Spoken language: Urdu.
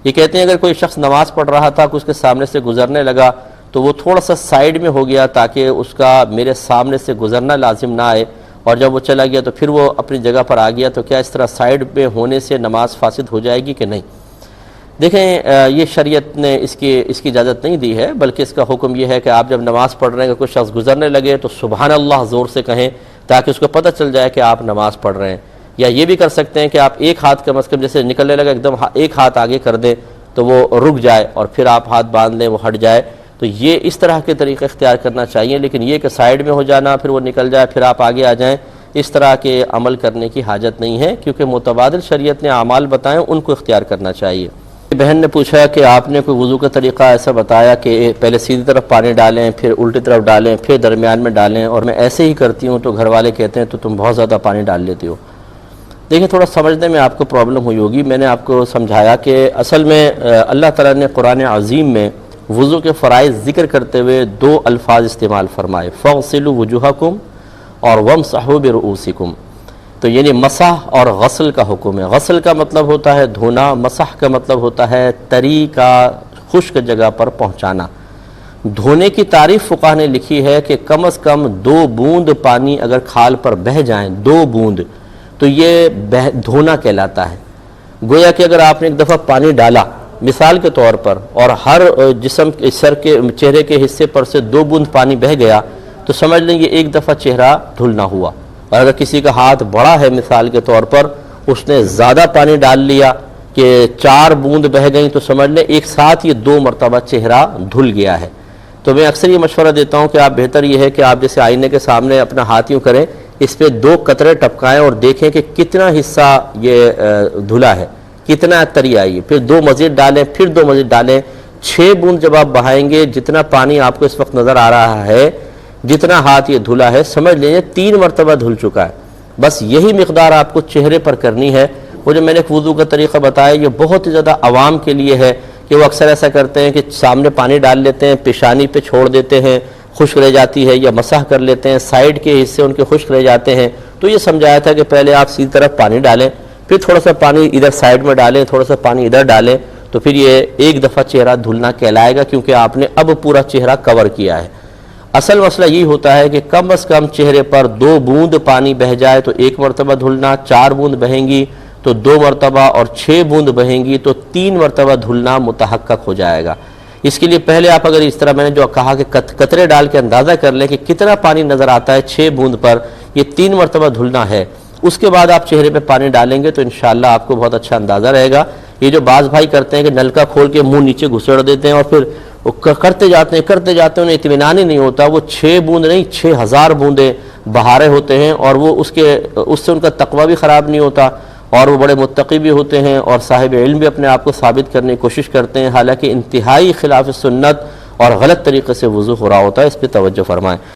یہ کہتے ہیں اگر کوئی شخص نماز پڑھ رہا تھا کہ اس کے سامنے سے گزرنے لگا تو وہ تھوڑا سا سائیڈ میں ہو گیا تاکہ اس کا میرے سامنے سے گزرنا لازم نہ آئے، اور جب وہ چلا گیا تو پھر وہ اپنی جگہ پر آ گیا، تو کیا اس طرح سائیڈ میں ہونے سے نماز فاسد ہو جائے گی کہ نہیں؟ دیکھیں یہ شریعت نے اس کی اجازت نہیں دی ہے، بلکہ اس کا حکم یہ ہے کہ آپ جب نماز پڑھ رہے ہیں کہ کوئی شخص گزرنے لگے تو سبحان اللہ زور سے کہیں تاکہ اس کو پتہ چل جائے کہ آپ نماز پڑھ رہے ہیں۔ یا یہ بھی کر سکتے ہیں کہ آپ ایک ہاتھ کم از کم جیسے نکلنے لگا ایک دم ایک ہاتھ آگے کر دیں تو وہ رک جائے، اور پھر آپ ہاتھ باندھ لیں وہ ہٹ جائے۔ تو یہ اس طرح کے طریقے اختیار کرنا چاہیے، لیکن یہ کہ سائیڈ میں ہو جانا پھر وہ نکل جائے پھر آپ آگے آ جائیں، اس طرح کے عمل کرنے کی حاجت نہیں ہے، کیونکہ متبادل شریعت نے اعمال بتائیں ان کو اختیار کرنا چاہیے۔ بہن نے پوچھا کہ آپ نے کوئی وضو کا طریقہ ایسا بتایا کہ پہلے سیدھی طرف پانی ڈالیں پھر الٹی طرف ڈالیں پھر درمیان میں ڈالیں، اور میں ایسے ہی کرتی ہوں تو گھر والے کہتے ہیں تو تم بہت زیادہ پانی ڈال لیتی ہو۔ دیکھیں تھوڑا سمجھنے میں آپ کو پرابلم ہوئی ہوگی، میں نے آپ کو سمجھایا کہ اصل میں اللہ تعالیٰ نے قرآن عظیم میں وضو کے فرائض ذکر کرتے ہوئے دو الفاظ استعمال فرمائے، فَاغْسِلُوا وُجُوهَكُمْ اور وَامْسَحُوا بِرُؤُوسِكُمْ۔ تو یعنی مسح اور غسل کا حکم ہے۔ غسل کا مطلب ہوتا ہے دھونا، مسح کا مطلب ہوتا ہے تری کا خشک جگہ پر پہنچانا۔ دھونے کی تعریف فقہ نے لکھی ہے کہ کم از کم 2 بوند پانی اگر کھال پر بہہ جائیں، 2 بوند، تو یہ دھونا کہلاتا ہے۔ گویا کہ اگر آپ نے ایک دفعہ پانی ڈالا مثال کے طور پر اور ہر جسم کے سر کے چہرے کے حصے پر سے 2 بوند پانی بہہ گیا تو سمجھ لیں یہ ایک دفعہ چہرہ دھلنا ہوا۔ اور اگر کسی کا ہاتھ بڑا ہے مثال کے طور پر، اس نے زیادہ پانی ڈال لیا کہ 4 بوند بہہ گئیں تو سمجھ لیں ایک ساتھ یہ 2 مرتبہ چہرہ دھل گیا ہے۔ تو میں اکثر یہ مشورہ دیتا ہوں کہ آپ بہتر یہ ہے کہ آپ جیسے آئینے کے سامنے اپنا ہاتھ یوں کریں، اس پہ 2 قطرے ٹپکائیں اور دیکھیں کہ کتنا حصہ یہ دھلا ہے، کتنا تری آئی ہے، پھر 2 مزید ڈالیں پھر 2 مزید ڈالیں، 6 بوند جب آپ بہائیں گے جتنا پانی آپ کو اس وقت نظر آ رہا ہے، جتنا ہاتھ یہ دھلا ہے، سمجھ لیجیے 3 مرتبہ دھل چکا ہے۔ بس یہی مقدار آپ کو چہرے پر کرنی ہے۔ وہ جو میں نے وضو کا طریقہ بتایا یہ بہت ہی زیادہ عوام کے لیے ہے کہ وہ اکثر ایسا کرتے ہیں کہ سامنے پانی ڈال لیتے ہیں، پیشانی پہ چھوڑ دیتے ہیں، خشک رہ جاتی ہے، یا مسح کر لیتے ہیں، سائیڈ کے حصے ان کے خشک رہ جاتے ہیں۔ تو یہ سمجھایا تھا کہ پہلے آپ سیدھی طرف پانی ڈالیں، پھر تھوڑا سا پانی ادھر سائیڈ میں ڈالیں، تھوڑا سا پانی ادھر ڈالیں، تو پھر یہ ایک دفعہ چہرہ دھلنا کہلائے گا، کیونکہ آپ نے اب پورا چہرہ کور کیا ہے۔ اصل مسئلہ یہی ہوتا ہے کہ کم از کم چہرے پر 2 بوند پانی بہہ جائے تو 1 مرتبہ دھلنا، 4 بوند بہیں گی تو 2 مرتبہ، اور 6 بوند بہیں گی تو 3 مرتبہ دھلنا متحقق ہو جائے گا۔ اس کے لیے پہلے آپ اگر اس طرح میں نے جو کہا کہ قطرے ڈال کے اندازہ کر لیں کہ کتنا پانی نظر آتا ہے 6 بوند پر، یہ 3 مرتبہ دھلنا ہے، اس کے بعد آپ چہرے پہ پانی ڈالیں گے تو انشاءاللہ آپ کو بہت اچھا اندازہ رہے گا۔ یہ جو بعض بھائی کرتے ہیں کہ نلکا کھول کے منہ نیچے گھسڑ دیتے ہیں اور پھر کرتے جاتے ہیں انہیں اطمینان ہی نہیں ہوتا، وہ 6 بوند نہیں 6000 بوندیں بہا رہے ہوتے ہیں، اور وہ اس سے ان کا تقوی بھی خراب نہیں ہوتا، اور وہ بڑے متقی بھی ہوتے ہیں اور صاحب علم بھی اپنے آپ کو ثابت کرنے کی کوشش کرتے ہیں، حالانکہ انتہائی خلاف سنت اور غلط طریقے سے وضو ہو رہا ہوتا ہے۔ اس پہ توجہ فرمائیں۔